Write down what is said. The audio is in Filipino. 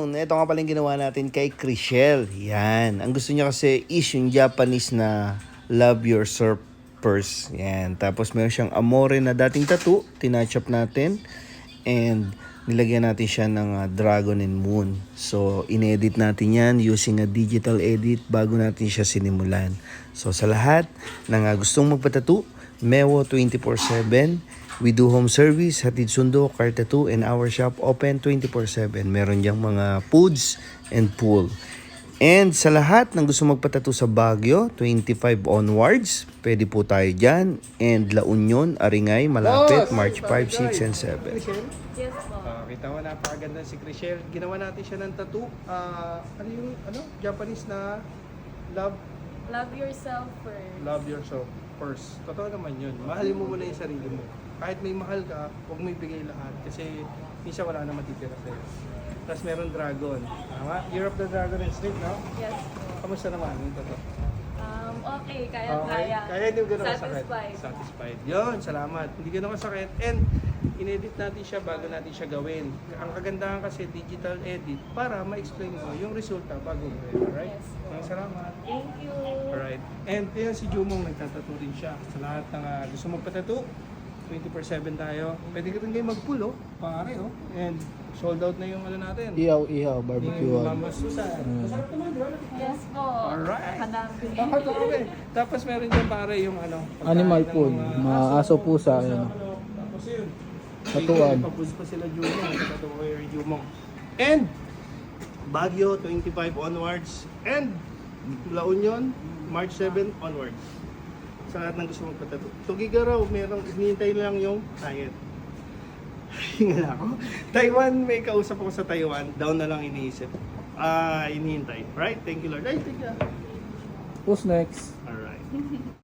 yun. Ito nga pala yung ginawa natin kay Chriselle. Yan. Ang gusto niya kasi is yung Japanese na Love Yourself First. Yan. Tapos meron siyang Amore na dating tattoo. Tinatch up natin. And nilagyan natin siya ng Dragon and Moon. So, inedit natin yan using a digital edit bago natin siya sinimulan. So, sa lahat ng gustong magpatattoo, Mewo 24/7. We do home service, hatid sundo, car tattoo, and our shop open 24/7. Meron diyang mga foods and pool. And sa lahat ng gusto magpatattoo sa Baguio, 25 onwards, pwede po tayo dyan. And La Union, Aringay, malapit, March 5, 6, and 7. Yes po. Kita mo, napakaganda si Chriselle. Ginawa natin siya ng tattoo. Ano yung Japanese na love Yourself first. love yourself first. Totoo naman yun. Mahalin mo muna yung sarili mo. Kahit may mahal ka, huwag mo ibigay lahat. Kasi minsan wala na matitira sa'yo. Tapos meron dragon. Tama? Year of the Dragon and Snake, no? Yes po. Kamusta naman yung totoo? Okay, kaya. Kaya hindi mo ganun kasakit. Satisfied. Satisfied. Yun, salamat. Hindi ganun kasakit. And inedit natin siya bago natin siya gawin. Ang kagandahan kasi digital edit para ma-explain mo yung resulta bago mo. Alright? Yes po. Salamat. Thank you. Alright. And yun si Jumong nagtatattoo rin siya. Sa lahat ng gusto magpatattoo, 24/7 tayo. Pwede ka rin kayo mag-pull, pare, And sold out na yung natin. Ihaw, barbecue. Yung Mama Susan. Masarap naman, di ba? Yes po. Alright. Kadami. Okay. Tapos meron dyan pare yung pagkain Animal ng food, mga aso, pusa, yan. Tapos yun. Tatuan. Papus pa sila Jumong. Tatuwa kay Jumong. And Baguio 25 onwards. And La Union March 7 onwards. Sa lahat ng gusto magpatato. Tugigaraw, merong hinihintay lang yung diet. Hingal ako. Taiwan, may kausap ako sa Taiwan. Down na lang iniisip. Inihintay. Right? Thank you Lord. Ay, thank you. Who's next? Alright.